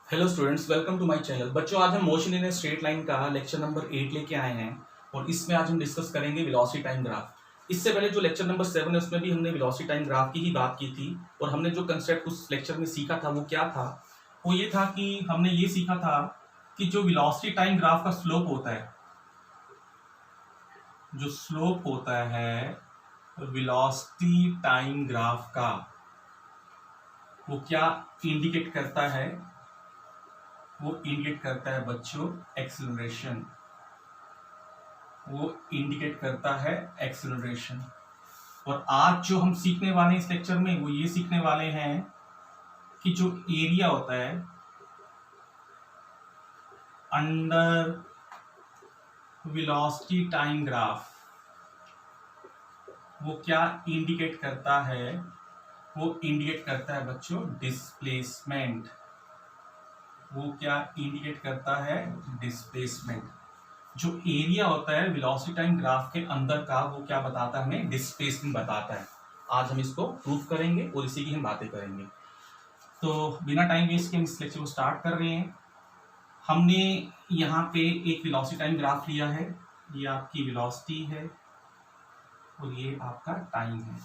Hello students, welcome to my channel. बच्चों, आज हम motion in a straight line का लेक्चर नंबर 8 लेके आए हैं और इसमें आज हम डिस्कस करेंगे वेलोसिटी टाइम ग्राफ। इससे पहले जो लेक्चर नंबर 7 है उसमें भी हमने वेलोसिटी टाइम ग्राफ की ही बात की थी और हमने जो कंसेप्ट उस लेक्चर में सीखा था वो क्या था। वो ये था कि हमने ये सीखा था कि जो वेलोसिटी टाइम ग्राफ का स्लोप होता है, जो स्लोप होता है वेलोसिटी टाइम ग्राफ का, वो क्या इंडिकेट करता है? वो इंडिकेट करता है बच्चों एक्सेलरेशन। वो इंडिकेट करता है एक्सेलरेशन। और आज जो हम सीखने वाले हैं इस लेक्चर में वो ये सीखने वाले हैं कि जो एरिया होता है अंडर वेलोसिटी टाइम ग्राफ, वो क्या इंडिकेट करता है? वो इंडिकेट करता है बच्चों डिस्प्लेसमेंट। वो क्या इंडिकेट करता है? डिस्प्लेसमेंट। जो एरिया होता है वेलोसिटी टाइम ग्राफ के अंदर का, वो क्या बताता है? हमें डिस्प्लेसमेंट बताता है। आज हम इसको प्रूव करेंगे और इसी की हम बातें करेंगे। तो बिना टाइम वेस्ट के हम इस लेक्चर को स्टार्ट कर रहे हैं। हमने यहाँ पे एक वेलोसिटी टाइम ग्राफ लिया है। ये आपकी वेलोसिटी है और ये आपका टाइम है।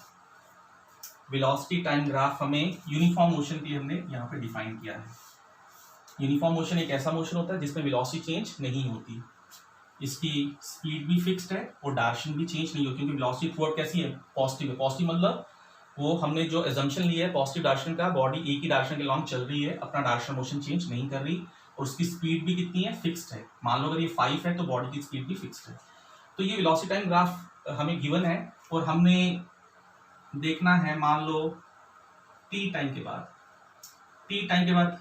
वेलोसिटी टाइम ग्राफ हमें यूनिफॉर्म मोशन के लिए हमने यहाँ पे डिफाइन किया है। यूनिफॉर्म मोशन एक ऐसा मोशन होता है जिसमें वेलोसिटी चेंज नहीं होती, इसकी स्पीड भी फिक्स्ड है और डायरेक्शन भी चेंज नहीं होती, क्योंकि वेलोसिटी थ्रू कैसी है? पॉजिटिव है। पॉजिटिव मतलब वो हमने जो एजम्पशन लिया है पॉजिटिव डायरेक्शन का, बॉडी एक ही डायरेक्शन के लॉन्ग चल रही है, अपना डायरेक्शन मोशन चेंज नहीं कर रही और उसकी स्पीड भी कितनी है? फिक्स्ड है। मान लो अगर ये 5 है तो बॉडी की स्पीड भी फिक्स्ड है। तो ये वेलोसिटी टाइम ग्राफ हमें गिवन है और हमने देखना है, मान लो टी टाइम के बाद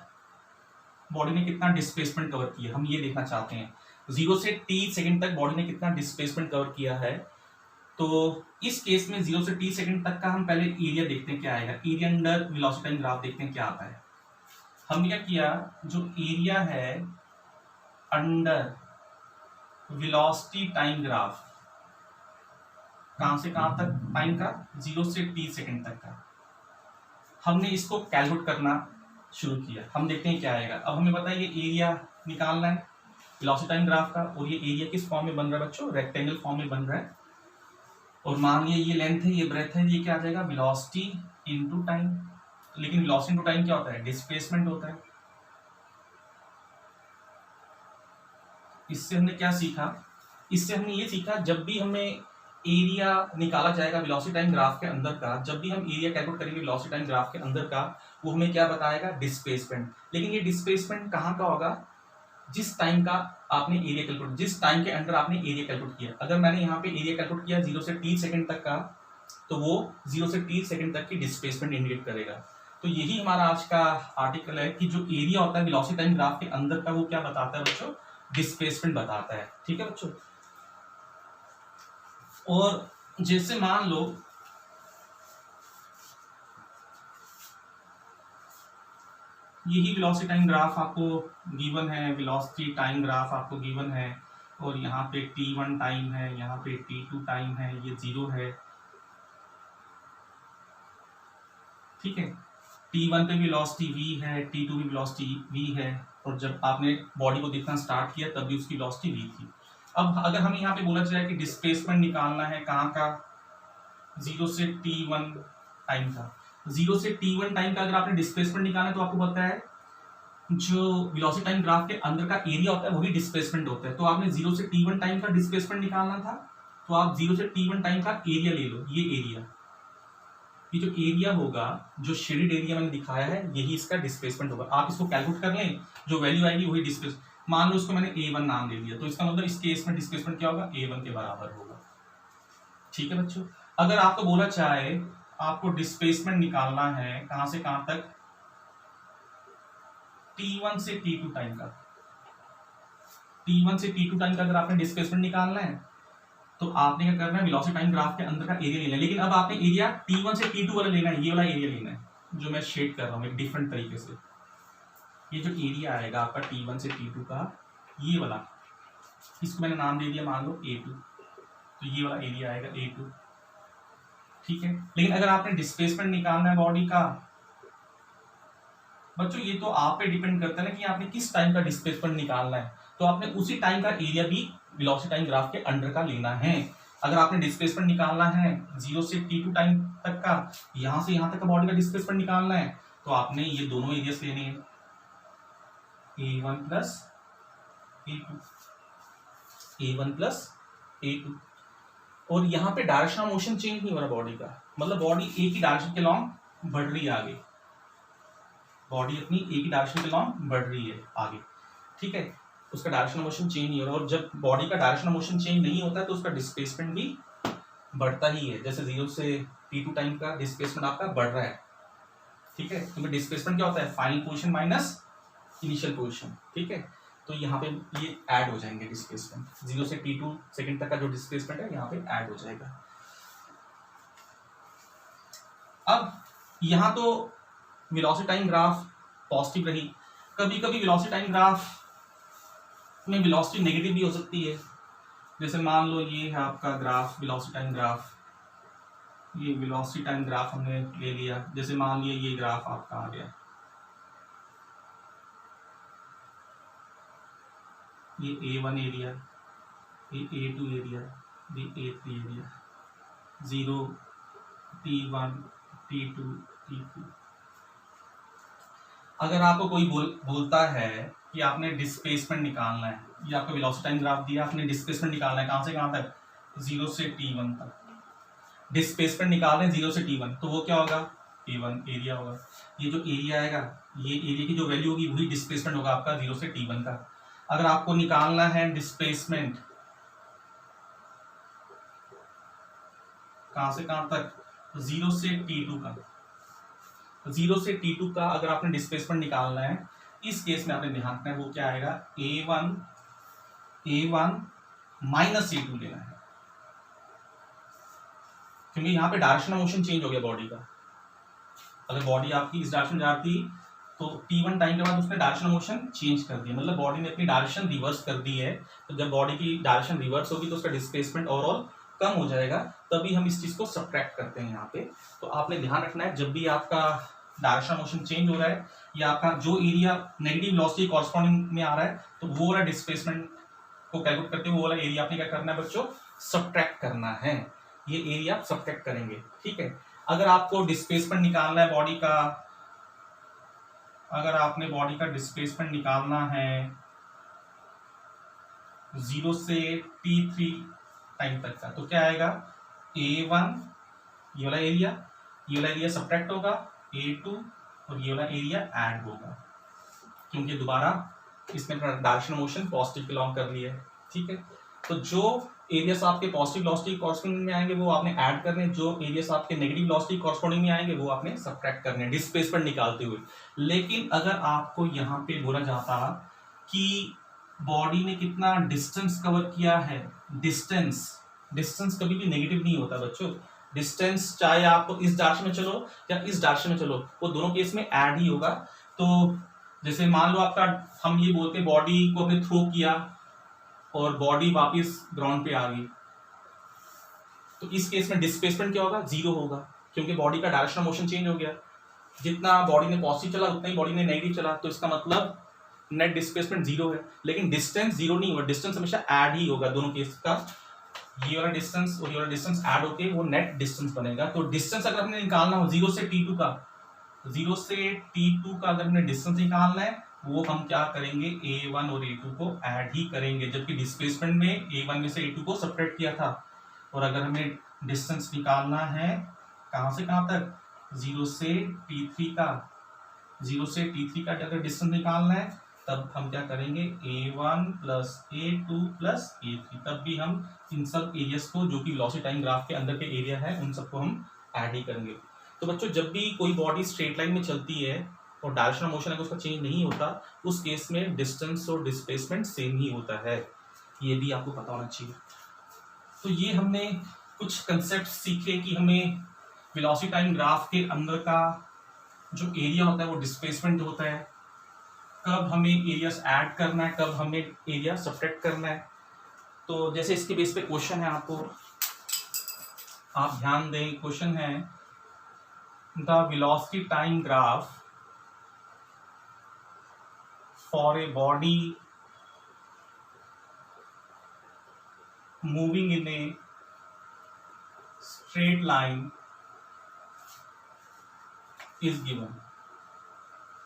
बॉडी ने कितना डिस्प्लेसमेंट कवर किया, हम ये देखना चाहते हैं। 0 से t सेकंड तक बॉडी ने कितना डिस्प्लेसमेंट कवर किया है। तो इस केस में 0 से t सेकंड तक का हम पहले एरिया देखते हैं क्या आएगा। Area under velocity time graph देखते हैं क्या आता है। हमने क्या किया, जो एरिया है अंडर वेलोसिटी टाइम ग्राफ, कहां से कहां तक टाइम का? 0 से t सेकंड तक का, हमने इसको कैलकुलेट करना शुरू किया। हम देखते हैं क्या आएगा। अब हमें पता है ये एरिया निकालना है वेलोसिटी टाइम ग्राफ का, और ये एरिया किस फॉर्म में बन रहा है बच्चों? रेक्टेंगल फॉर्म में बन रहा है। और मान लिया ये लेंथ है, ये ब्रेथ है, ये क्या आ जाएगा? Velocity into time. लेकिन वेलोसिटी इनटू टाइम क्या होता है? डिस्प्लेसमेंट होता है। इससे हमने क्या सीखा? इससे हमने ये सीखा, जब भी हमें एरिया निकाला जाएगा वेलोसिटी टाइम ग्राफ के अंदर का, जब भी हम एरिया कैलकुलेट करेंगे वेलोसिटी टाइम ग्राफ के अंदर का, वो हमें क्या बताएगा? डिस्प्लेसमेंट। लेकिन ये डिस्प्लेसमेंट कहाँ का होगा? जिस टाइम का आपने एरिया कैलकुलेट, जिस टाइम के अंदर आपने एरिया कैलकुलेट किया। अगर मैंने यहाँ पे एरिया कैलकुलेट किया 0 से t सेकंड तक का, तो वो 0 से t सेकंड तक की डिस्प्लेसमेंट इंडिकेट करेगा। तो यही हमारा आज का आर्टिकल है कि जो एरिया होता है वेलोसिटी टाइम ग्राफ के अंदर का, वो क्या बताता है बच्चों? डिस्प्लेसमेंट बताता है। ठीक है बच्चों। और जैसे मान लो यही वेलोसिटी टाइम ग्राफ आपको गिवन है, वेलोसिटी टाइम ग्राफ आपको गिवन है, और यहाँ पे t1 टाइम है, यहाँ पे t2 टाइम है, ये 0 है। ठीक है। t1 पे भी वेलोसिटी v है, t2 भी वेलोसिटी v है, और जब आपने बॉडी को देखना स्टार्ट किया तब भी उसकी वेलोसिटी v थी। अब अगर हमें यहाँ पे बोला जाए कि डिस्प्लेसमेंट निकालना है कहाँ का? 0 से t1 टाइम का। 0 से t1 टाइम का अगर आपने डिस्प्लेसमेंट निकालना है तो आपको पता है जो वेलोसिटी टाइम ग्राफ के अंदर का एरिया होता है वही डिस्प्लेसमेंट होता है। तो आपने 0 से t1 टाइम का डिस्प्लेसमेंट निकालना था, तो आप 0 से t1 टाइम का एरिया ले लो। ये एरिया, ये जो एरिया होगा, जो शेडेड एरिया मैंने दिखाया है, यही इसका डिस्प्लेसमेंट होगा। आप इसको कैलकुलेट कर लें, जो वैल्यू आएगी वही डिस्प्लेस। मान लो इसको मैंने a1 नाम दे दिया, तो इसका मतलब इस केस में डिस्प्लेसमेंट क्या होगा? a1 के बराबर होगा। ठीक है बच्चों। अगर आपको बोला चाहे आपको डिस्प्लेसमेंट निकालना है कहां से कहां तक? t1 से t2 टाइम का। t1 से t2 टाइम का अगर आपने डिस्प्लेसमेंट निकालना है तो आपने क्या करना है? वेलोसिटी टाइम ग्राफ के अंदर का एरिया लेना है। लेकिन अब आपने एरिया t1 से t2 वाला लेना है, ये वाला एरिया लेना है जो मैं शेड कर रहा हूं एक डिफरेंट तरीके से। ये जो एरिया आएगा आपका t1 से t2 का, ये वाला, इसको मैंने नाम दे दिया मान लो a2, तो ये वाला एरिया आएगा a2। ठीक है। लेकिन अगर आपने डिस्प्लेसमेंट निकालना है बॉडी का, बच्चों ये तो आप पे डिपेंड करता है ना कि आपने किस टाइम का डिस्प्लेसमेंट निकालना है, तो आपने उसी टाइम का एरिया भी वेलोसिटी टाइम ग्राफ के अंडर का लेना है। अगर आपने डिस्प्लेसमेंट निकालना है 0 से t2 टाइम तक का, यहां से यहां तक का बॉडी का डिस्प्लेसमेंट निकालना है, तो आपने ये दोनों एरियाज लेने हैं, a1 plus a2, a1 plus a2। और यहाँ पे डायरेक्शन ऑफ मोशन चेंज नहीं हो रहा बॉडी का, मतलब बॉडी एक ही डायरेक्शन के लॉन्ग बढ़ रही है आगे, बॉडी अपनी एक ही डायरेक्शन के लॉन्ग बढ़ रही है आगे, ठीक है, उसका डायरेक्शन ऑफ मोशन चेंज नहीं हो रहा। और जब बॉडी का डायरेक्शन ऑफ मोशन चेंज नहीं होता है तो उसका डिस्प्लेसमेंट भी बढ़ता ही है, जैसे 0 से t2 टाइम का डिस्प्लेसमेंट आपका बढ़ रहा है, ठीक है, क्योंकि डिस्प्लेसमेंट क्या होता है, final position minus initial position, ठीक है। तो यहाँ पे ये ऐड हो जाएंगे डिस्प्लेसमेंट, 0 से t2 सेकंड तक का जो डिस्प्लेसमेंट है यहाँ पे ऐड हो जाएगा। अब यहाँ तो वेलोसिटी टाइम ग्राफ पॉजिटिव रही, कभी कभी वेलोसिटी टाइम ग्राफ में वेलोसिटी नेगेटिव भी हो सकती है, जैसे मान लो ये है आपका ग्राफ वेलोसिटी टाइम ग्राफ, ये वेलोसिटी टाइम ग्राफ हमने ले लिया, जैसे मान लिया ये ग्राफ आपका आ गया, ये a1 एरिया, ये a2 एरिया, ये a3 area, 0 t1 t2 t2। अगर आपको कोई बोलता है कि आपने डिस्प्लेसमेंट निकालना है, ये आपको वेलोसिटी टाइम ग्राफ दिया, आपने डिस्प्लेसमेंट निकालना है कहाँ से कहाँ तक, 0 से t1 तक, डिस्प्लेसमेंट निकाल रहे हैं 0 से t1, तो वो क्या होगा, a1 एरिया होगा। ये जो एरिया आएगा, ये एरिया की जो वैल्यू होगी वही डिस्प्लेसमेंट होगा आपका 0 से t1 का। अगर आपको निकालना है डिस्प्लेसमेंट कहां से कहां तक, 0 से t2 का, 0 से t2 का अगर आपने डिस्प्लेसमेंट निकालना है, इस केस में आपने ध्यान रखना है वो क्या आएगा, a1 माइनस a2 लेना है, क्योंकि यहाँ पे डायरेक्शन ऑफ मोशन चेंज हो गया बॉडी का। अगर बॉडी आपकी इस डायरेक्शन में जा रही थी तो t1 टाइम के बाद उसने डायरेक्शन ऑफ मोशन चेंज कर दिया, मतलब बॉडी ने अपनी डायरेक्शन रिवर्स कर दी है। तो जब बॉडी की डायरेक्शन रिवर्स होगी तो उसका डिस्प्लेसमेंट ओवरऑल कम हो जाएगा, तभी हम इस चीज को सब्ट्रैक्ट करते हैं यहाँ पे। तो आपने ध्यान रखना है जब भी आपका डायरेक्शन ऑफ मोशन चेंज हो रहा है या आपका जो एरिया नेगेटिव वेलोसिटी कॉरस्पॉन्डिंग में आ रहा है, तो वो वाला डिस्प्लेसमेंट को कैलकुलेट करते हुए वो वाला एरिया आपने क्या करना है बच्चों, सब्ट्रैक्ट करना है, ये एरिया आप सब्ट्रैक्ट करेंगे, ठीक है। अगर आपको डिस्प्लेसमेंट निकालना है बॉडी का, अगर आपने बॉडी का डिस्प्लेसमेंट निकालना है 0 से t3 टाइम तक का, तो क्या आएगा, a1 ये वाला एरिया सब्ट्रैक्ट होगा, a2 और ये वाला एरिया ऐड होगा, क्योंकि दोबारा इसने डायरेक्शन मोशन पॉजिटिव के लॉन्ग कर लिया है, ठीक है। तो जो एरियास आपके पॉजिटिव वेलोसिटी कॉरस्पॉन्डिंग में आएंगे वो आपने ऐड करने, जो एरियास आपके नेगेटिव वेलोसिटी कॉरस्पॉन्डिंग में आएंगे वो आपने सब्ट्रैक्ट करने डिस्प्लेसमेंट निकालते हुए। लेकिन अगर आपको यहाँ पे बोला जाता कि बॉडी ने कितना डिस्टेंस कवर किया है, डिस्टेंस कभी भी नेगेटिव नहीं होता बच्चों, डिस्टेंस चाहे आप इस डायरेक्शन में चलो या इस डायरेक्शन में चलो वो दोनों केस में ऐड ही होगा। तो जैसे मान लो आपका, हम ये बोलते हैं बॉडी को हमने थ्रो किया और बॉडी वापस ग्राउंड पे आ गई, तो इस केस में डिस्प्लेसमेंट क्या होगा, 0 होगा, क्योंकि बॉडी का डायरेक्शन ऑफ मोशन चेंज हो गया। जितना बॉडी ने पॉजिटिव चला उतना ही बॉडी ने नेगेटिव चला, तो इसका मतलब नेट डिस्प्लेसमेंट 0 है। लेकिन डिस्टेंस 0 नहीं होगा, डिस्टेंस हमेशा ऐड ही होगा दोनों केस का, ये वाला डिस्टेंस और ये वाला डिस्टेंस ऐड होके वो नेट डिस्टेंस बनेगा। तो डिस्टेंस अगर हमने निकालना हो 0 से t2 का, 0 से t2 का अगर हमने डिस्टेंस निकालना है वो हम क्या करेंगे, a1 और a2 को ऐड ही करेंगे, जबकि डिस्प्लेसमेंट में a1 में से a2 को सब्ट्रैक्ट किया था। और अगर हमें डिस्टेंस निकालना है कहां से कहां तक, 0 से t3 का, 0 से t3 का अगर डिस्टेंस निकालना है तब हम क्या करेंगे, a1 plus a2 plus a3, तब भी हम इन सब एरियाज को जो कि वेलोसिटी टाइम ग्राफ के अंदर के एरिया है उन सबको हम ऐड ही करेंगे। तो बच्चों जब भी कोई बॉडी स्ट्रेट लाइन में चलती है और डायरेक्शन ऑफ मोशन अगर उसका चेंज नहीं होता, उस केस में डिस्टेंस और डिस्प्लेसमेंट सेम ही होता है, ये भी आपको पता होना चाहिए। तो ये हमने कुछ कंसेप्ट सीखे कि हमें वेलोसिटी टाइम ग्राफ के अंदर का जो एरिया होता है वो डिस्प्लेसमेंट होता है, कब हमें एरियास ऐड करना है, कब हमें एरिया सब्ट्रैक्ट करना है। तो जैसे इसके बेस पे क्वेश्चन है, आपको आप ध्यान दें, क्वेश्चन है the velocity time graph for a body moving in a straight line is given।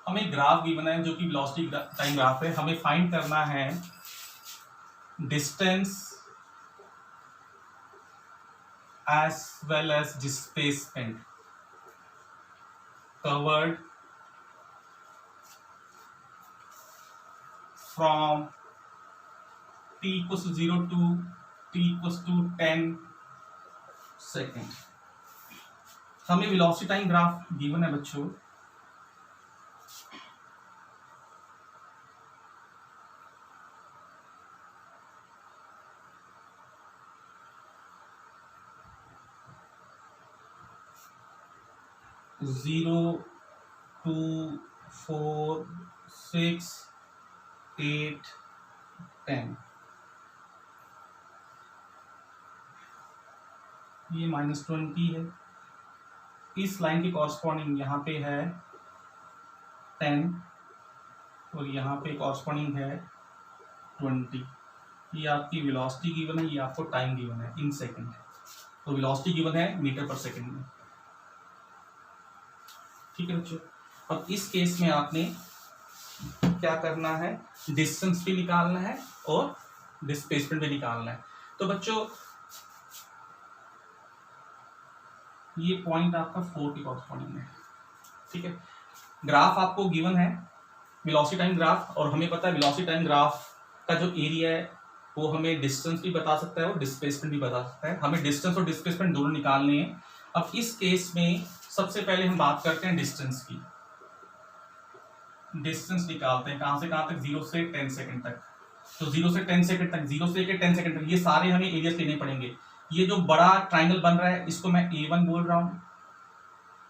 हमें ग्राफ गिवन है जो कि वेलोसिटी टाइम ग्राफ है। हमें फाइंड करना है distance as well as displacement covered from t equals to 0 to t equals to 10 second. हमें velocity time graph given है बच्चों। जीरो 2 4 6 8 10। ये -20 है। इस लाइन के कॉरस्पॉन्डिंग यहाँ पे है 10 और यहाँ पे कॉरस्पॉन्डिंग है 20। ये आपकी वेलोसिटी गिवन है, ये आपको टाइम गिवन है इन सेकंड। तो वेलोसिटी गिवन है मीटर पर सेकंड में। ठीक है बच्चों। अब इस केस में आपने क्या करना है, डिस्टेंस भी निकालना है और डिस्प्लेसमेंट भी निकालना है। तो बच्चों ये पॉइंट आपका 4 के कॉरस्पॉन्डिंग है। ठीक है। ग्राफ आपको गिवन है वेलोसिटी टाइम ग्राफ, और हमें पता है वेलोसिटी टाइम ग्राफ का जो एरिया है वो हमें डिस्टेंस भी बता सकता है और डिस्प्लेसमेंट भी बता सकता है। हमें डिस्टेंस और डिस्प्लेसमेंट दोनों निकालने हैं। अब इस केस में सबसे पहले हम बात करते हैं डिस्टेंस की। डिस्टेंस निकालते हैं कहां से कहां तक, 0 से 10 सेकंड तक। तो 0 से 10 सेकंड तक, 0 से लेकर 10 सेकंड तक ये सारे हमें एरियाज लेने पड़ेंगे। ये जो बड़ा ट्राइंगल बन रहा है इसको मैं A1 बोल रहा हूँ।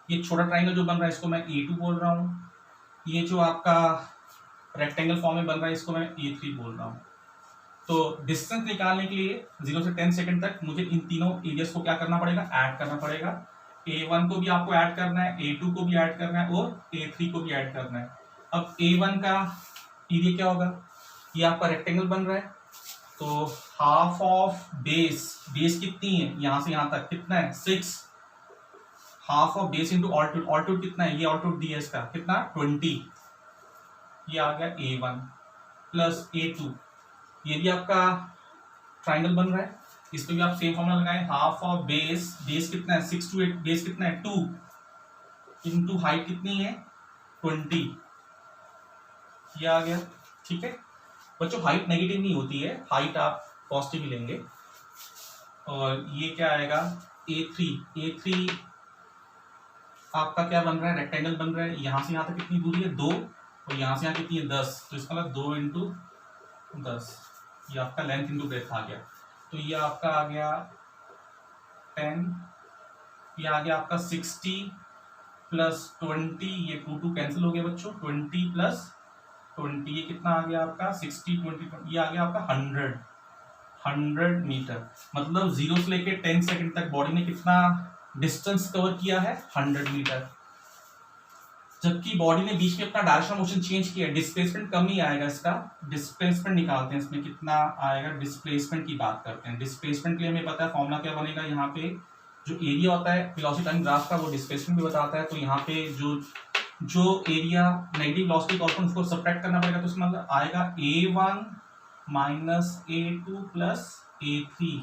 ये छोटा ट्राइंगल जो बन रहा है इसको मैं A2 बोल रहा हूँ। ये जो आपका रेक्टेंगल फॉर्म में बन रहा है इसको मैं A3 बोल रहा हूँ। तो डिस्टेंस निकालने के लिए 0 से 10 सेकंड तक मुझे इन तीनों एरियाज को क्या करना पड़ेगा, ऐड करना पड़ेगा। A1 को भी आपको ऐड करना है, A2 को भी ऐड करना है और A3 को भी ऐड करना है। अब A1 का एरिया क्या होगा, ये आपका रेक्टेंगल बन रहा है तो हाफ ऑफ बेस, बेस कितनी है यहां से यहां तक कितना है 6, half of base into altitude, altitude कितना है, ये ऑल्टीट्यूड दी है इसका कितना 20, ये आ गया A1 प्लस A2। ये भी आपका ट्राइंगल बन रहा है, इस पे भी आप सेम फॉर्मूला लगाएं, हाफ ऑफ बेस, बेस कितना है 6 to 8, बेस कितना है 2 इंटू हाइट कितनी है 20, ये आ गया। ठीक है बच्चों, हाइट नेगेटिव नहीं होती है, हाइट आप पॉजिटिव ही लेंगे। और ये क्या आएगा A3, A3 आपका क्या बन रहा है, रेक्टेंगल बन रहा है। यहां से यहां तक कितनी दूरी है 2 और यहां से यहां कितनी है 10, तो इसका मतलब 2 इंटू 10, ये आपका लेंथ इंटू ब्रेथ आ गया। तो ये आपका आ गया 10, ये आ गया आपका 60 प्लस 20, ये 2 कैंसिल हो गया बच्चों, 20 प्लस 20 ये कितना आ गया आपका 60 20, ये आ गया आपका 100 मीटर। मतलब 0 से लेके 10 सेकंड तक बॉडी ने कितना डिस्टेंस कवर किया है 100 मीटर। जबकि बॉडी ने बीच में अपना डायरेक्शन मोशन चेंज किया, डिस्प्लेसमेंट कम ही आएगा इसका। डिस्प्लेसमेंट निकालते हैं, इसमें कितना आएगा, डिस्प्लेसमेंट की बात करते हैं। डिस्प्लेसमेंट के लिए हमें पता है फॉर्मूला क्या बनेगा, यहाँ पे जो एरिया होता है वेलोसिटी टाइम ग्राफ का वो डिस्प्लेसमेंट भी बताता है। तो यहाँ पे जो एरिया नेगेटिव वेलोसिटी कॉर्पोरेट उसको सब्ट्रैक्ट करना पड़ेगा, तो इसमें मतलब आएगा A1 minus A2 plus A3।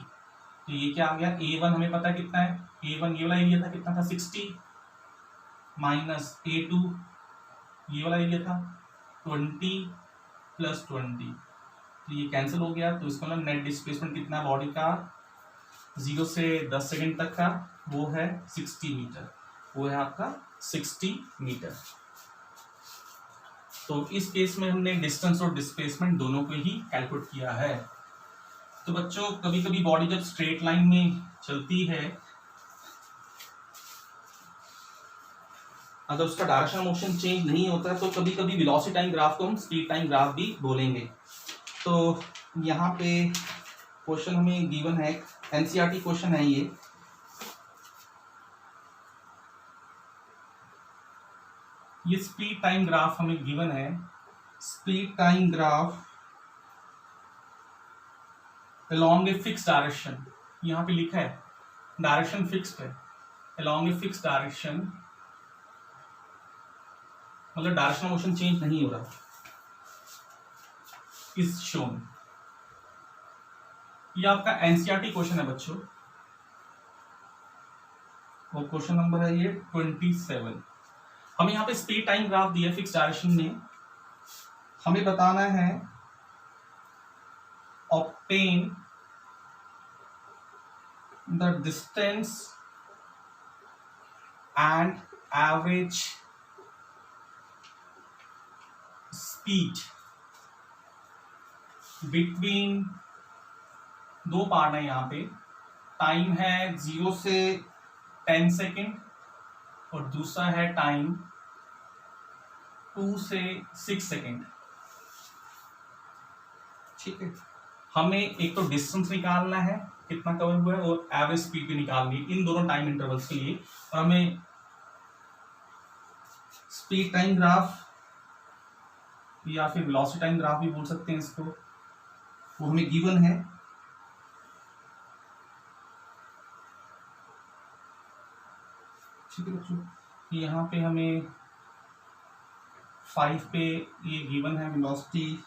तो ये क्या आ गया, A1 हमें पता है कितना है, A1 ये वाला एरिया था कितना था 60 माइनस A2 ये वाला एरिया था 20 प्लस 20, तो ये कैंसिल हो गया। तो इसका मतलब नेट डिस्प्लेसमेंट कितना बॉडी का 0 से 10 सेकंड तक का, वो है 60 मीटर, वो है आपका 60 मीटर। तो इस केस में हमने डिस्टेंस और डिस्प्लेसमेंट दोनों को ही कैलकुलेट किया है। तो बच्चों कभी कभी बॉडी जब स्ट्रेट लाइन में चलती है, अगर उसका डायरेक्शन मोशन चेंज नहीं होता तो कभी कभी वेलोसिटी टाइम ग्राफ को हम स्पीड टाइम ग्राफ भी बोलेंगे। तो यहाँ पे क्वेश्चन हमें गिवन है, एनसीईआरटी क्वेश्चन है ये स्पीड टाइम ग्राफ हमें गिवन है speed time graph along a fixed direction, यहाँ पे लिखा है डायरेक्शन फिक्स्ड है, along a fixed डायरेक्शन मतलब डायरेक्शन मोशन चेंज नहीं हो रहा, इज शोन। ये आपका एनसीईआरटी क्वेश्चन है बच्चों, और क्वेश्चन नंबर है ये 27। हमें यहाँ पे स्पीड टाइम ग्राफ दिया फिक्स डायरेक्शन में, हमें बताना है obtain the distance and average speed between, दो पार्ट है यहाँ पे, टाइम है 0 से 10 सेकेंड और दूसरा है टाइम 2 से 6 सेकेंड। ठीक है, हमें एक तो डिस्टेंस निकालना है कितना कवर हुआ है और एवरेज स्पीड भी निकालनी है इन दोनों टाइम इंटरवल्स के लिए, और हमें स्पीड टाइम ग्राफ या फिर वेलोसिटी टाइम ग्राफ भी बोल सकते हैं इसको, वो हमें गिवन है। ठीक है बच्चों, यहाँ पे हमें 5 पे ये गिवन है, वेलोसिटी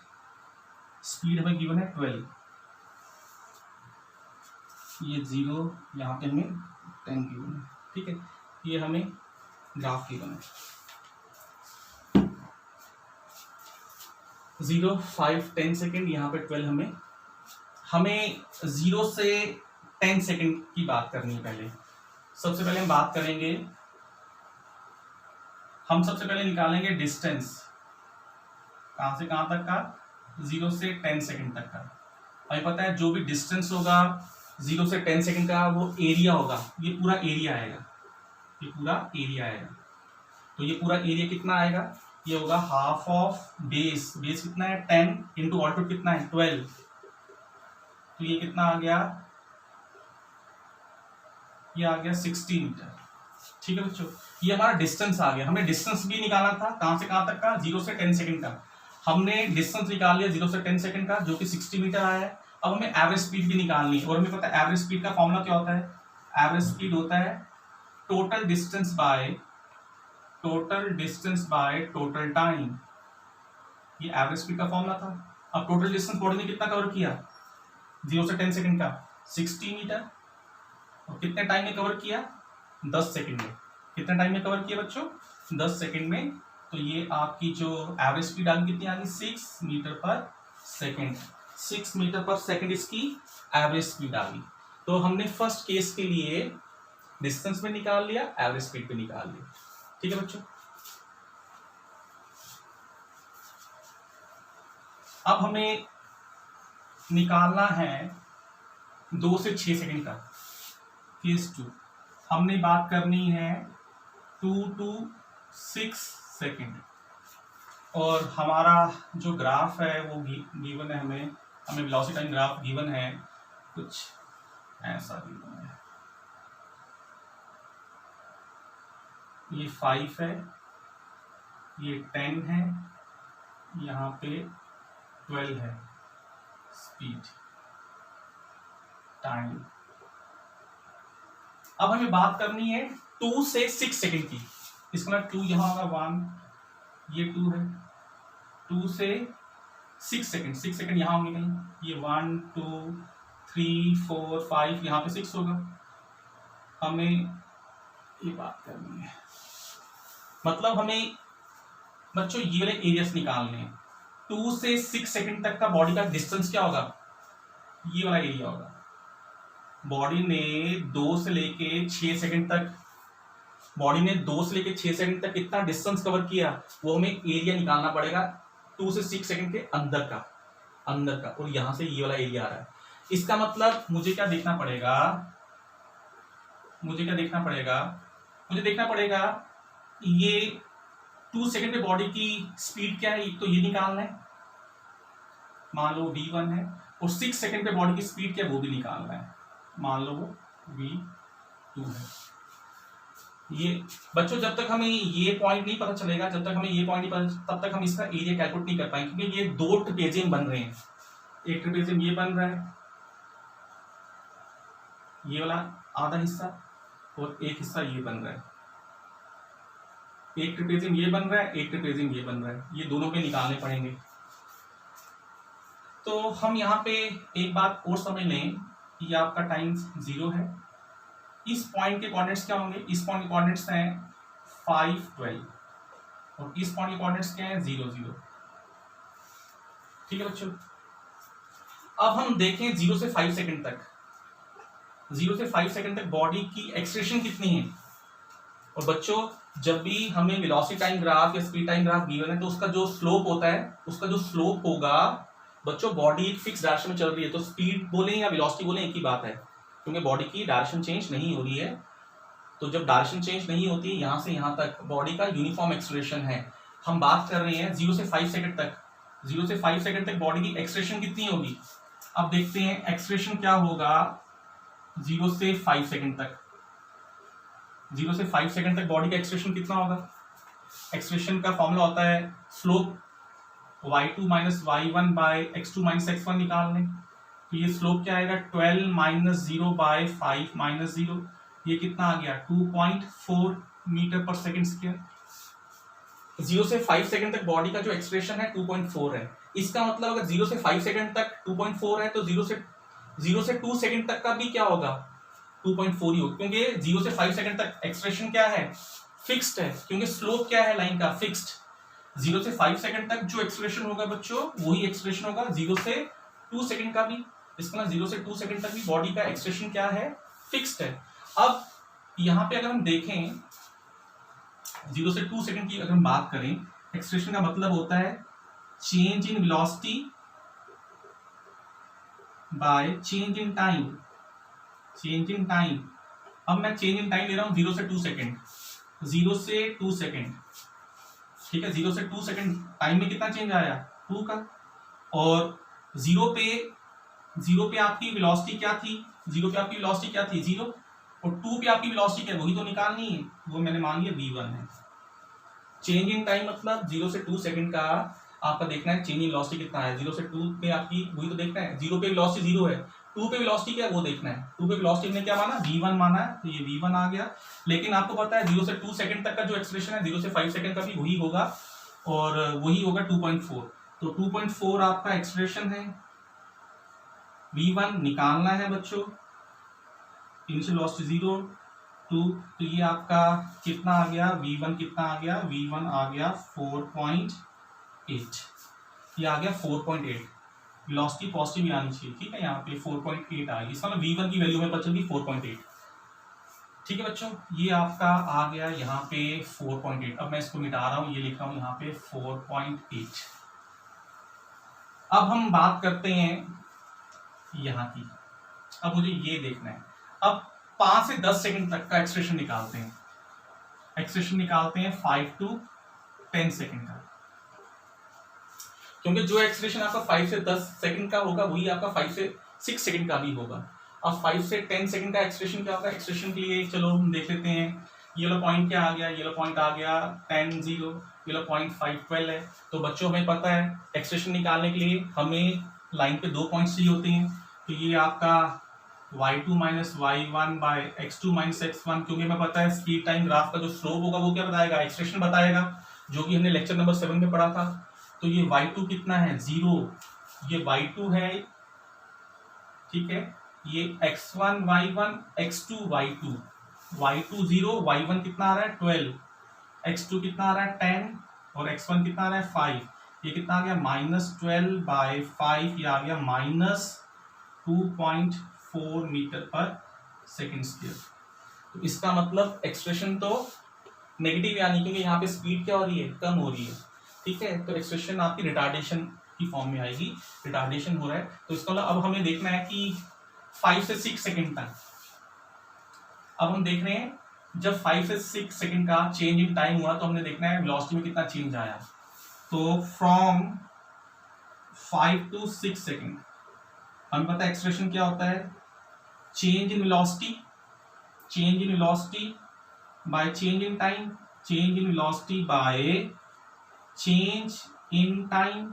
स्पीड हमें गिवन है 12, ये 0, यहाँ पे हमें 10 गिवन है। ठीक है, ये हमें ग्राफ गिवन है 0, 5, 10 सेकेंड, यहाँ पे 12, हमें 0 से 10 सेकेंड की बात करनी है। पहले सबसे पहले हम बात करेंगे, हम सबसे पहले निकालेंगे डिस्टेंस, कहां से कहां तक का, 0 से 10 सेकेंड तक का। हमें पता है जो भी डिस्टेंस होगा 0 से 10 सेकेंड का वो एरिया होगा, ये पूरा एरिया आएगा, ये पूरा एरिया आएगा। तो ये पूरा एरिया कितना आएगा, ये होगा हाफ ऑफ बेस, बेस कितना है 10 इंटू ऑल्टीट्यूड कितना है 12, तो ये कितना आ गया, ये आ गया 60 मीटर। ठीक है बच्चों, ये हमारा डिस्टेंस आ गया। हमें डिस्टेंस भी निकालना था, कहां से कहां तक का, 0 से 10 सेकंड का। हमने डिस्टेंस निकाल लिया 0 से 10 सेकंड का, जो कि 60 मीटर आया है। अब हमें एवरेज स्पीड भी निकालनी है, और हमें पता है एवरेज स्पीड का फॉर्मूला क्या होता है, एवरेज स्पीड होता है total distance by total time, ये एवरेज स्पीड का फॉर्मूला था। अब टोटल डिस्टेंस बॉडी ने कितना कवर किया, 0 से 10 सेकंड का 60 मीटर, और कितने टाइम में कवर किया, 10 सेकंड में। कितने टाइम में कवर किया बच्चों, 10 सेकंड में। तो ये आपकी जो एवरेज स्पीड आ गई कितनी आ गई, 6 मीटर पर सेकंड, 6 मीटर पर सेकंड इसकी एवरेज स्पीड आ गई। तो हमने फर्स्ट केस के लिए डिस्टेंस में निकाल लिया, एवरेज स्पीड पे निकाल लिया। ठीक है बच्चों, अब हमें निकालना है 2 से 6 सेकंड का, केस 2। हमने बात करनी है 2 to 6 सेकंड, और हमारा जो ग्राफ है वो गिवन है, हमें वेलोसिटी टाइम ग्राफ गिवन है, कुछ ऐसा गिवन है। ये 5 है, ये 10 है, यहाँ पे 12 है स्पीड टाइम। अब हमें बात करनी है 2 से 6 सेकंड की। इसका मतलब 2 यहाँ होगा 1, ये 2 है, 2 से 6 सेकंड, 6 सेकंड यहाँ होंगे कहीं, ये 1 2 3 4 5, यहाँ पे 6 होगा। हमें ये बात करनी है, मतलब हमें बच्चों ये वाले एरियास निकालने हैं। 2 से 6 सेकंड तक का बॉडी का डिस्टेंस क्या होगा, ये वाला एरिया होगा। बॉडी ने 2 से लेके 6 सेकंड तक, बॉडी ने 2 से लेके 6 सेकंड तक कितना डिस्टेंस कवर किया, वो हमें एरिया निकालना पड़ेगा 2 से 6 सेकंड के अंदर का, और यहां से ये वाला एरिया आ रहा है। इसका मतलब मुझे क्या देखना पड़ेगा, मुझे देखना पड़ेगा ये 2 सेकंड पे बॉडी की स्पीड क्या है, तो ये निकालना है, मान लो v1 है, और 6 सेकंड पे बॉडी की स्पीड क्या है वो भी निकालना है, मान लो वो v2 है। ये बच्चों जब तक हमें ये पॉइंट नहीं पता चलेगा, जब तक हमें ये पॉइंट नहीं पता, तब तक हम इसका एरिया कैलकुलेट नहीं कर पाएंगे, क्योंकि ये दो ट्रेपेजियम बन रहे हैं। एक ट्रेपेजियम ये बन रहा है, ये वाला आधा हिस्सा, और एक हिस्सा ये बन रहा है। एक ट्रेपेजियम ये बन रहा है, एक ट्रेपेजियम ये बन रहा है, ये दोनों पे निकालने पड़ेंगे। तो हम यहाँ पे एक बात और समझ लें, ये आपका टाइम्स 0 है। इस पॉइंट के कोऑर्डिनेट्स क्या होंगे? इस पॉइंट के कोऑर्डिनेट्स हैं 5, 12, और इस पॉइंट के कोऑर्डिनेट्स क्या हैं? 0, 0। ठीक है बच्चों, अब हम देखें 0 से 5 सेकंड तक, 0 से 5 सेकंड तक बॉडी की एक्सलेरेशन कितनी है। और बच्चों जब भी हमें वेलोसिटी टाइम ग्राफ या स्पीड टाइम ग्राफ गिवन है, तो उसका जो स्लोप होता है, उसका जो स्लोप होगा बच्चों, बॉडी एक फिक्स डायरेक्शन में चल रही है, तो स्पीड बोलें या वेलोसिटी बोलें एक ही बात है, क्योंकि बॉडी की डायरेक्शन चेंज नहीं हो रही है। तो जब डायरेक्शन चेंज नहीं होती है यहाँ से यहाँ तक, बॉडी का यूनिफॉर्म एक्सलेरेशन है। हम बात कर रहे हैं 0 से 5 सेकंड तक, 0 से 5 सेकंड तक बॉडी की एक्सलेरेशन कितनी होगी। अब देखते हैं एक्सलेरेशन क्या होगा 0 से 5 सेकंड तक। 0 से 5 सेकंड तक बॉडी का एक्सलेरेशन कितना होगा? एक्सलेरेशन का फॉर्मूला होता है slope y2 minus y1 bye x2 minus x1 निकाल लें। तो ये स्लोप क्या आएगा? 12 माइनस 0 बाय 5 माइनस 0, ये कितना आ गया? 2.4 मीटर पर सेकंड स्क्वायर। 0 से 5 सेकंड तक बॉडी का जो एक्सलेरेशन है 2.4 है। इसका मतलब अगर 0 से 5 सेकंड तक 2.4 है, तो 0 से 2 सेकंड तक का भी क्या होगा? 2.4 ही होगा, क्योंकि 0 से 5 सेकंड तक एक्सलेरेशन क्या है? फिक्स्ड है, क्योंकि स्लोप क्या है लाइन का? फिक्स्ड। 0 से 5 सेकंड तक जो एक्सलेरेशन होगा बच्चों, वही एक्सलेरेशन होगा 0 से 2 सेकंड का भी। इसका मतलब 0 से 2 सेकंड तक भी बॉडी का एक्सलेरेशन क्या है? फिक्स्ड है। अब यहां पे अगर हम देखें 0 से 2 सेकंड की अगर हम बात करें, एक्सलेरेशन का मतलब होता है change in velocity by change in time. Change in time, अब मैं चेंज इन टाइम ले रहा हूं 0 से 2 सेकंड, 0 से 2 सेकंड, ठीक है। 0 से 2 सेकंड टाइम में कितना चेंज आया? 2 का। और 0 पे आपकी वेलोसिटी क्या थी? 0 पे आपकी वेलोसिटी क्या थी? 0। और 2 पे आपकी वेलोसिटी क्या है? वही तो निकालनी है, वो मैंने मान लिया v1 है। चेंज इन टाइम मतलब 0 से 2 सेकंड का आपका देखना है चेंज इन वेलोसिटी कितना है। 0 से 2 पे आपकी वही तो देखना है। 0 पे वेलोसिटी 0 है, 2 पे वेलोसिटी क्या है वो देखना है। 2 पे वेलोसिटी ने क्या माना? v1 माना है, तो ये v1 आ गया। लेकिन आपको पता है 0 से 2 सेकंड तक का जो एक्सलेरेशन है 0 से 5 सेकंड का भी वही होगा, और वही होगा 2.4। तो 2.4 आपका एक्सलेरेशन है। v1 निकालना है बच्चों, इनिशियल वेलोसिटी 0, 2, तो ये आपका कितना आ गया? v1 कितना आ गया? v1 आ गया 4.8, ये आ गया 4.8। वेलोसिटी पॉजिटिव ही आनी चाहिए, ठीक है। यहाँ पे 4.8 आ गई, इसका मतलब v1 की वैल्यू में पता चली 4.8। ठीक है बच्चों, ये आपका आ गया यहाँ पे 4.8। अब मैं इसको मिटा रहा हूँ, ये लिख रहा हूँ यहाँ पे 4.8। अब हम बात करते हैं यहाँ की। अब मुझे ये देखना है, अब 5 से 10 सेकंड तक का एक्सलेरेशन निकालते हैं। एक्सलेरेशन निकालते हैं 5 to 10 सेकंड का, क्योंकि जो एक्सलेरेशन आपका 5 से 10 सेकंड का होगा वही आपका 5 से 6 सेकंड का भी होगा। अब 5 से 10 सेकंड का एक्सलेरेशन क्या होगा? एक्सलेरेशन के लिए चलो हम देख लेते हैं। ये वाला पॉइंट क्या आ गया? ये वाला पॉइंट आ गया 10, 0, ये वाला पॉइंट 5, 12 है। तो बच्चों हमें पता है एक्सलेरेशन निकालने के लिए हमें लाइन पे 2 पॉइंट्स चाहिए होते हैं। तो ये आपका y2 minus y1 bye x2 minus x1, क्योंकि हमें पता है स्पीड टाइम ग्राफ का जो स्लोप होगा वो क्या बताएगा? एक्सलेरेशन बताएगा, जो कि हमने लेक्चर नंबर 7 में पढ़ा था। तो ये y2 कितना है? 0, ये y2 है, ठीक है। ये x1 y1, x2 y2, y2 0, y1 कितना आ रहा है? 12, x2 कितना आ रहा है? 10, और x1 कितना आ रहा है? 5। ये कितना आ गया? -12 बाय 5, ये आ गया -2.4 मीटर पर सेकंड स्क्वायर। तो इसका मतलब एक्सप्रेशन तो नेगेटिव यानी, क्योंकि यहाँ पे स्पीड क्या हो रही है? कम हो रही है, ठीक है। तो एक्सप्रेशन आपकी रिटार्डेशन की फॉर्म में आएगी, रिटार्डेशन हो रहा है। तो इसका मतलब अब हमें देखना है कि 5 से 6 सेकंड तक। अब हम देख रहे हैं जब 5 से 6 सेकंड का चेंज इन टाइम हुआ, तो हमने देखना है वेलोसिटी में कितना चेंज आया। तो फ्रॉम 5 to 6 सेकंड हमें पता है एक्सप्रेशन क्या होता है? Change in velocity, change in velocity by change in time, change in velocity by change in time.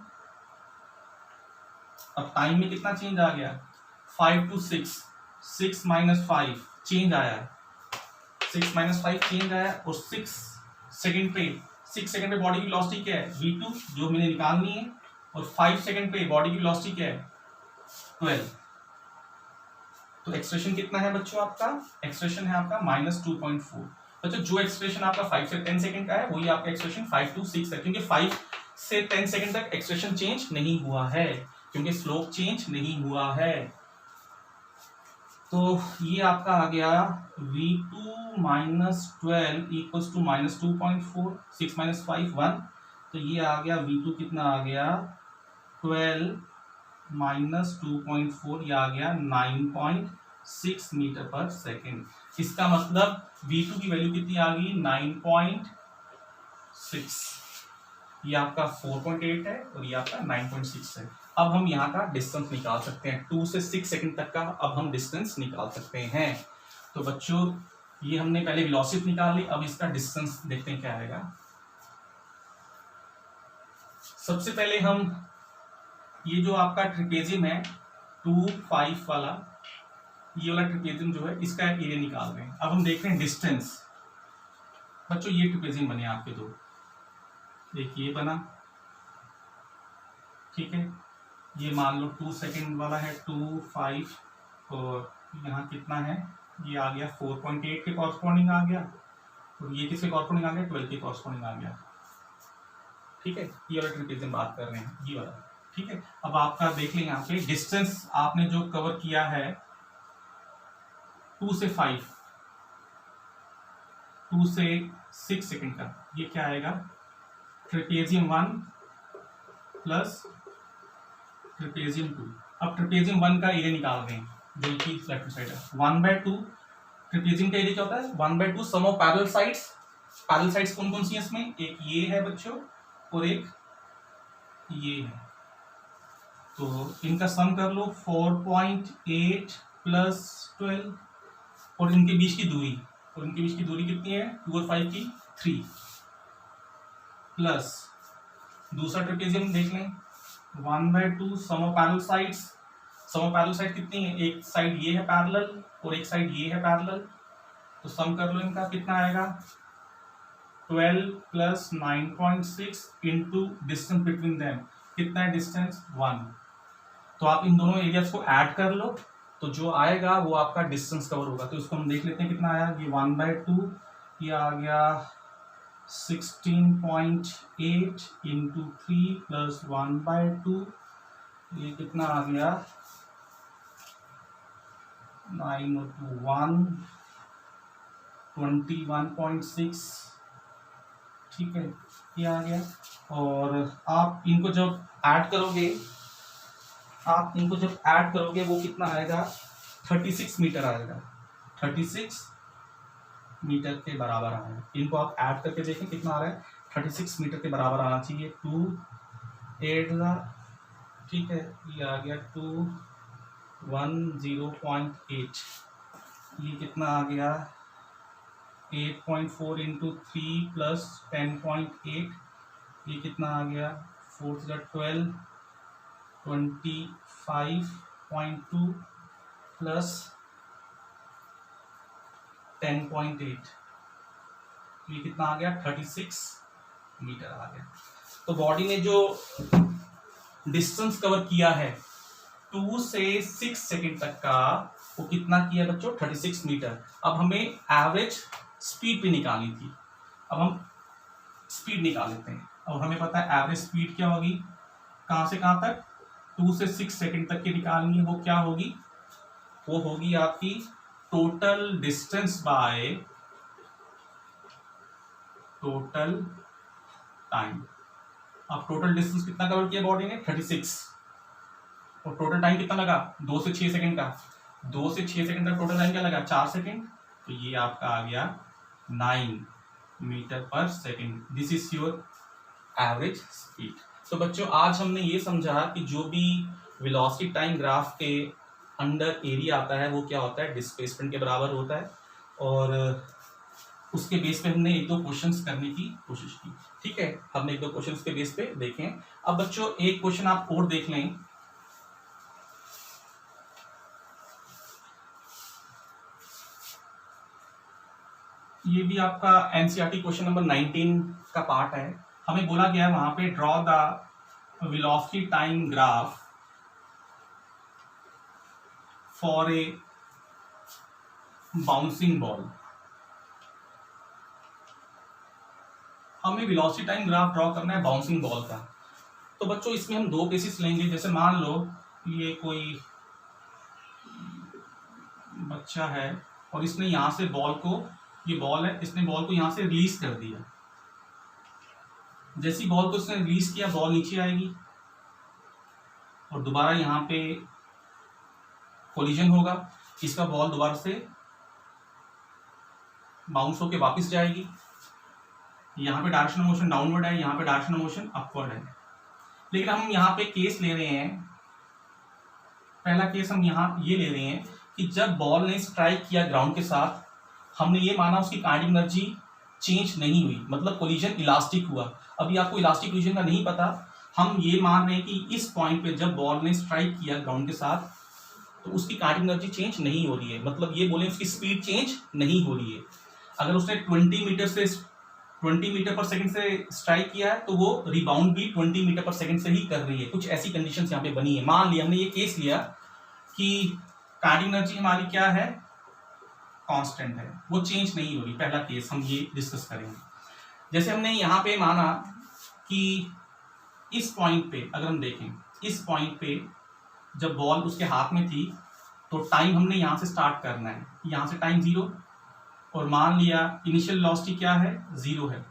अब टाइम में कितना चेंज आ गया, 5 to 6, 6 - 5 चेंज आया है, 6 - 5 चेंज आया, और 6 सेकंड पे बॉडी की वेलोसिटी क्या है, v2 जो मैंने निकालनी है, और 5 सेकंड पे बॉडी की वेलोसिटी क्या है, 12। तो एक्सप्रेशन कितना है बच्चों आपका, एक्सप्रेशन है आपका -2.4। बच्चों जो एक्सप्रेशन आपका 5 से 10 सेकंड का है वही आपका एक्सप्रेशन 5 to 6 है, क्योंकि 5 से 10 सेकंड तक एक्सप्रेशन चेंज नहीं हुआ है, क्योंकि स्लोप चेंज नहीं हुआ है। तो ये आपका आ गया v2 - 12 = -2.4, 6 - 5 1, तो ये आ गया v2 कितना आ गया, 12 - 2.4, ये आ गया 9.6 मीटर पर सेकेंड। इसका मतलब v2 की वैल्यू कितनी आ गई, 9.6। ये आपका 4.8 है और ये आपका 9.6 है। अब हम यहाँ का डिस्टेंस निकाल सकते हैं, 2 से 6 सेकंड तक का अब हम डिस्टेंस निकाल सकते हैं। तो बच्चों ये हमने पहले वेलोसिटी निकाल ली, अब इसका डिस्टेंस देखते हैं क्या आएगा। सबसे पहले हम ये जो आपका ट्रिपेजियम है 2, 5 वाला, ये वाला ट्रिपेजियम जो है इसका एरिया निकाल रहे हैं। अब हम देख रहे हैं डिस्टेंस। बच्चों ये ट्रिपेजियम बने आपके दो, एक ये बना, ठीक है, ये मान लो 2 सेकंड वाला है 2, 5, और यहाँ कितना है, ये आ गया 4.8 के कॉरस्पॉन्डिंग आ गया, और ये किसके कॉरस्पॉन्डिंग आ गया, 12 के कॉरस्पॉन्डिंग आ गया, ठीक है। ये वाला ट्रिपेजियम बात कर रहे हैं, ये वाला, ठीक है। अब आपका देख लें यहाँ पे डिस्टेंस आपने जो कवर किया है 2 से 5, 2 से 6 सेकंड का, ये क्या आएगा, ट्रिपेजियम 1 प्लस ट्रिपेजियम 2। अब ट्रिपेजियम 1 का एरिया निकाल रहे हैं जो कि लेफ्ट साइड है, 1/2। ट्रिपेजियम का एरिया क्या होता है, 1/2 sum of parallel sides. Parallel sides कौन कौन सी है इसमें, एक ये है बच्चों और एक ये है, तो इनका सम कर लो, 4.8 प्लस 12, और इनके बीच की दूरी, और इनके बीच की दूरी कितनी है, 2 और 5 की 3, प्लस दूसरा ट्रिपेजियम देख लें 1/2 sum of parallel sides. Sum of parallel side कितनी है, एक साइड ये है पैरेलल और एक साइड ये है पैरेलल, तो सम कर लो इनका कितना आएगा, 12 plus 9.6 into distance between them, कितना है डिस्टेंस 1। तो आप इन दोनों एरियाज को ऐड कर लो, तो जो आएगा वो आपका डिस्टेंस कवर होगा। तो इसको हम देख लेते हैं कितना आया, ये 1/2, ये आ गया 16.8 इंटू 3 प्लस 1/2, ये कितना आ गया 9 और 2 1, 21.6, ठीक है, ये आ गया। और आप इनको जब ऐड करोगे वो कितना आएगा, 36 मीटर आएगा, 36 मीटर के बराबर आएगा। इनको आप ऐड करके देखें कितना आ रहा है, 36 मीटर के बराबर आना चाहिए, 2 8 ठीक है, ये आ गया 210.8, ये कितना आ गया 8.4 इंटू 3 प्लस 10.8, ये कितना आ गया 4 से 12, 25.2 प्लस 10.8, ये कितना आ गया 36 मीटर आ गया। तो बॉडी ने जो डिस्टेंस कवर किया है 2 से 6 सेकंड तक का, वो कितना किया बच्चों, 36 मीटर। अब हमें एवरेज स्पीड भी निकालनी थी, अब हम स्पीड निकाल लेते हैं। अब हमें पता है एवरेज स्पीड क्या होगी, कहाँ से कहाँ तक, 2 से 6 सेकंड तक की निकालनी है, वो क्या होगी, वो होगी आपकी total distance by total time. अब टोटल डिस्टेंस कितना कवर किया बॉडी ने, 36, और टोटल टाइम कितना लगा, 2 से 6 सेकंड का, 2 से 6 सेकंड का टोटल टाइम क्या लगा, 4 सेकंड, तो ये आपका आ गया 9 मीटर पर second. This is your average speed. तो बच्चों आज हमने ये समझा कि जो भी वेलोसिटी टाइम ग्राफ के अंडर एरिया आता है वो क्या होता है, डिस्प्लेसमेंट के बराबर होता है। और उसके बेस पे हमने एक दो क्वेश्चंस करने की कोशिश की। ठीक है, हमने एक दो क्वेश्चंस के बेस पे देखे। अब बच्चों एक क्वेश्चन आप और देख लें। ये भी आपका एनसीईआरटी क्वेश्चन नंबर 19 का पार्ट है। हमें बोला गया है वहां पे draw the velocity time graph for a bouncing ball. हमें वेलोसिटी टाइम ग्राफ ड्रॉ करना है बाउंसिंग बॉल का। तो बच्चों इसमें हम दो केसेस लेंगे। जैसे मान लो ये कोई बच्चा है और इसने यहां से बॉल को, ये बॉल है, इसने बॉल को यहां से रिलीज कर दिया। जैसी बॉल को इसने रिलीज किया, बॉल नीचे आएगी और दोबारा यहाँ पे कोलिजन होगा। इसका बॉल दोबारा से बाउंस होके वापस जाएगी। यहाँ पे डायरेक्शन मोशन डाउनवर्ड है, यहाँ पे डायरेक्शन मोशन अपवर्ड है। लेकिन हम यहाँ पे केस ले रहे हैं, पहला केस हम यहाँ ये ले रहे हैं कि जब बॉल ने स्ट्राइक किया ग्राउंड के साथ, हमने ये माना उसकी काइनेटिक एनर्जी चेंज नहीं हुई, मतलब कोलिजन इलास्टिक हुआ। अभी आपको इलास्टिक कोलिजन का नहीं पता, हम ये मान रहे हैं कि इस पॉइंट पे जब बॉल ने स्ट्राइक किया ग्राउंड के साथ तो उसकी काइनेटिक एनर्जी चेंज नहीं हो रही है, मतलब ये बोले उसकी स्पीड चेंज नहीं हो रही है। अगर उसने 20 मीटर पर सेकंड से स्ट्राइक किया है तो वो रिबाउंड भी 20 मीटर पर सेकंड से ही कर रही है। कुछ ऐसी कंडीशन यहाँ पे बनी है। मान लिया हमने ये केस लिया कि काइनेटिक एनर्जी हमारी क्या है, कांस्टेंट है, वो चेंज नहीं हो रही। पहला केस हम ये डिस्कस करेंगे। जैसे हमने यहाँ पे माना कि इस पॉइंट पे अगर हम देखें, इस पॉइंट पे जब बॉल उसके हाथ में थी तो टाइम हमने यहाँ से स्टार्ट करना है, यहाँ से टाइम 0, और मान लिया इनिशियल वेलोसिटी क्या है, 0 है।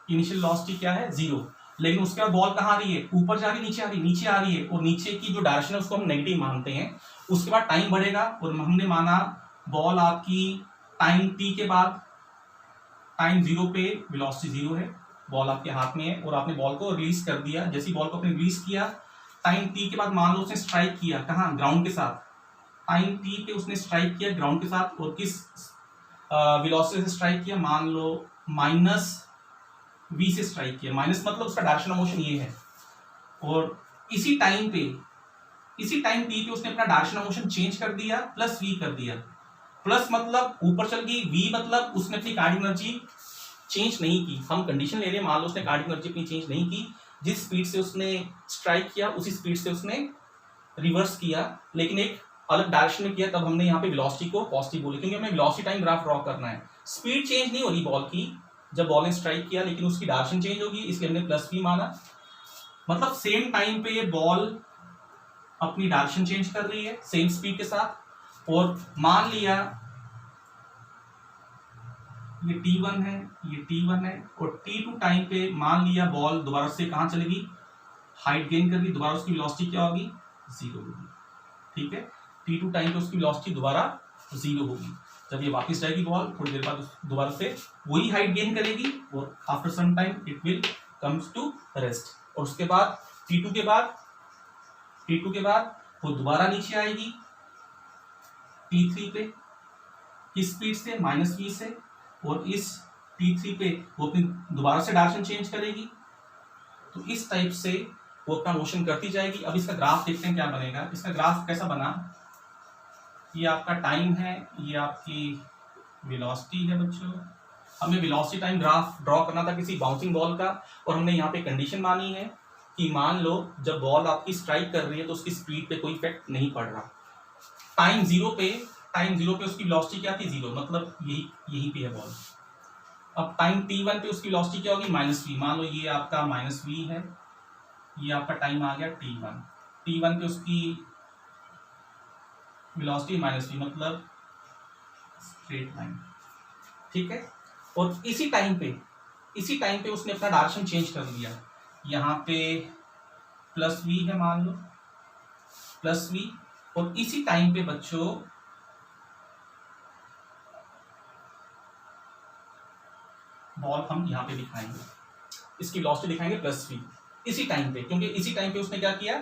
इनिशियल वेलोसिटी क्या है, 0। लेकिन उसके बाद बॉल कहाँ आ रही है, ऊपर जा रही, नीचे आ रही, नीचे आ रही है, और नीचे की जो डायरेक्शन है उसको हम नेगेटिव मानते हैं। उसके बाद टाइम बढ़ेगा और हमने माना बॉल आपकी टाइम t के बाद, टाइम 0 पे वेलोसिटी 0 है, बॉल आपके हाथ में है और आपने बॉल को रिलीज कर दिया। जैसी बॉल को आपने रिलीज किया, टाइम t के बाद मान लो उसने स्ट्राइक किया, कहाँ, ग्राउंड के साथ। टाइम t पे उसने स्ट्राइक किया ग्राउंड के साथ, और किस वेलोसिटी से स्ट्राइक किया, मान लो -v से स्ट्राइक किया। माइनस मतलब उसका डायरेक्शन ऑफ मोशन ये है। और इसी टाइम t पे उसने अपना डायरेक्शन ऑफ मोशन चेंज कर दिया, +v कर दिया। प्लस मतलब ऊपर चल गई, v मतलब उसने अपनी काइनेटिक एनर्जी चेंज नहीं की। हम कंडीशन ले रहे हैं, मान लो उसने काइनेटिक एनर्जी अपनी चेंज नहीं की, जिस स्पीड से उसने स्ट्राइक किया उसी स्पीड से उसने रिवर्स किया, लेकिन एक अलग डायरेक्शन में किया। तब हमने यहाँ पे वेलोसिटी को पॉजिटिव बोले, क्योंकि हमें वेलोसिटी टाइम ग्राफ ड्रॉ करना है। स्पीड चेंज नहीं हो रही बॉल की जब बॉल ने स्ट्राइक किया, लेकिन उसकी डायरेक्शन चेंज होगी, इसलिए हमने +v माना। मतलब सेम टाइम पे ये बॉल अपनी डायरेक्शन चेंज कर रही है सेम स्पीड के साथ। और मान लिया ये t1 है, ये t1 है, और t2 टाइम पे मान लिया बॉल दोबारा से कहां चलेगी, हाइट गेन कर रही, दोबारा उसकी वेलोसिटी क्या होगी, 0 होगी। ठीक है, t2 टाइम पे उसकी वेलोसिटी दोबारा 0 होगी। जब ये वापस जाएगी बॉल, थोड़ी देर बाद दोबारा से वही हाइट गेन करेगी, और after some time it will comes to rest. और उसके बाद t2 के बाद वो दोबारा नीचे आएगी t3 पे, किस स्पीड से, -v से, और इस t3 पे वो अपनी दोबारा से डायरेक्शन चेंज करेगी। तो इस टाइप से वो अपना मोशन करती जाएगी। अब इसका ग्राफ देखते हैं क्या बनेगा। इसका ग्राफ कैसा बना, ये आपका टाइम है, ये आपकी वेलोसिटी है बच्चों। हमें वेलोसिटी टाइम ग्राफ ड्रॉ करना था किसी बाउंसिंग बॉल का, और हमने यहाँ पे कंडीशन मानी है कि मान लो जब बॉल आपकी स्ट्राइक कर रही है तो उसकी स्पीड पे कोई इफेक्ट नहीं पड़ रहा। टाइम जीरो पे उसकी वेलोसिटी क्या थी, 0, मतलब यही पे है बॉल। अब टाइम t1 पे उसकी वेलोसिटी क्या होगी, -v। मान लो ये आपका -v है, ये आपका टाइम आ गया t1 पे उसकी वेलोसिटी -v, मतलब स्ट्रेट लाइन। ठीक है, और इसी टाइम पे उसने अपना डायरेक्शन चेंज कर लिया। यहाँ पे +v है, मान लो +v, और इसी टाइम पे बच्चों बॉल हम यहाँ पे दिखाएंगे, इसकी वेलोसिटी दिखाएंगे +v इसी टाइम पे, क्योंकि इसी टाइम पे उसने क्या किया,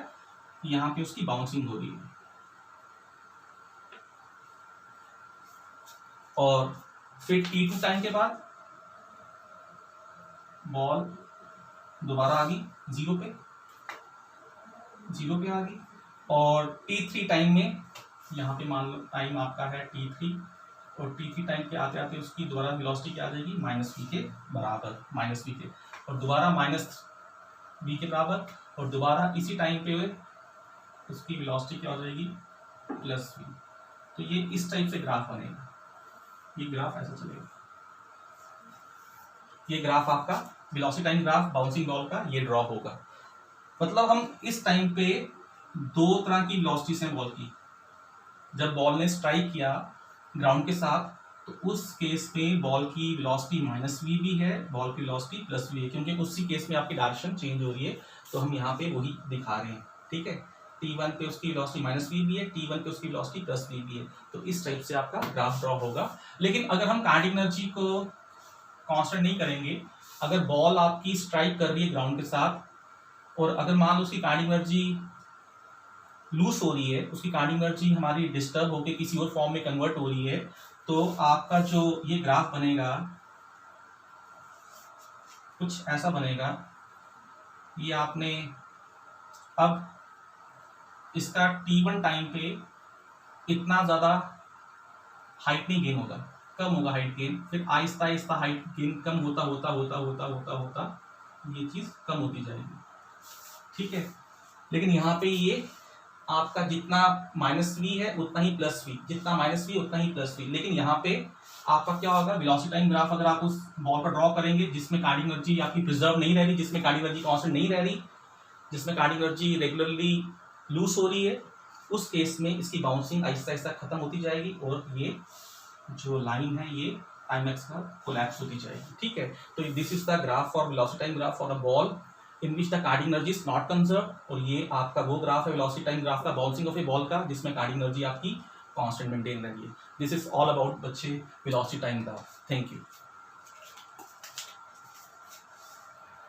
यहाँ पे उसकी बाउंसिंग हो रही है। और फिर t2 टाइम के बाद बॉल दोबारा आ गई जीरो पे आ गई, और t3 टाइम में, यहाँ पे मान लो टाइम आपका है t3, और t3 टाइम के आते आते उसकी दोबारा वेलोसिटी क्या आ जाएगी, -v के बराबर, -v के, और दोबारा -v के बराबर, और दोबारा इसी टाइम पे उसकी वेलोसिटी क्या हो जाएगी, +v। तो ये इस टाइप से ग्राफ बनेगा, ये ग्राफ ऐसा चलेगा, ये ग्राफ आपका velocity time graph bouncing ball का ये ड्रॉप होगा। मतलब हम इस टाइम पे दो तरह की वेलोसिटीज हैं बॉल की। जब बॉल ने स्ट्राइक किया ग्राउंड के साथ, तो उस केस में बॉल की वेलोसिटी -v भी है, बॉल की वेलोसिटी +v है, क्योंकि उसी केस में आपकी डायरेक्शन चेंज हो रही है। तो हम यहाँ पे वही दिखा रहे हैं, ठीक है। t1 पे उसकी वेलोसिटी -v भी है, t1 पे उसकी वेलोसिटी +v भी है। तो इस टाइप से आपका ग्राफ ड्रॉप होगा। लेकिन अगर हम काइनेटिक एनर्जी को कांस्टेंट नहीं करेंगे, अगर बॉल आपकी स्ट्राइक कर रही है ग्राउंड के साथ, और अगर मान लो उसकी काइनेटिक एनर्जी लूज हो रही है, उसकी काइनेटिक एनर्जी हमारी डिस्टर्ब होकर किसी और फॉर्म में कन्वर्ट हो रही है, तो आपका जो ये ग्राफ बनेगा कुछ ऐसा बनेगा। ये आपने अब इसका t1 टाइम पे इतना ज़्यादा हाइट नहीं गेन होगा, कम होगा हाइट गेन, फिर आहिस्ता आहिस्ता हाइट गेन कम होता होता होता होता होता होता ये चीज़ कम होती जाएगी, ठीक है। लेकिन यहाँ पे ये आपका जितना -v है उतना ही +v, जितना -v उतना ही +v। लेकिन यहाँ पे आपका क्या होगा, वेलोसिटी टाइम ग्राफ अगर आप उस बॉल पर ड्रॉ करेंगे जिसमें काइनेटिक एनर्जी आपकी प्रिजर्व नहीं रह रही, जिसमें काइनेटिक एनर्जी कांस्टेंट नहीं रह रही, जिसमें काइनेटिक एनर्जी रेगुलरली लूज हो रही है, उस केस में इसकी बाउंसिंग आहिस्ता आहिस्ता खत्म होती जाएगी, और ये जो लाइन है ये टाइम एक्स का कोलैप्स होती जाएगी, ठीक है। तो this is the graph for velocity time graph for a ball in which the kinetic energy is not conserve. और ये आपका वो ग्राफ है वेलोसिटी टाइम ग्राफ का बाउंसिंग ऑफ ए बॉल का, जिसमें काइनेटिक एनर्जी आपकी कांस्टेंट मेंटेन रही है। दिस इज ऑल अबाउट बच्चे velocity time graph. Thank you.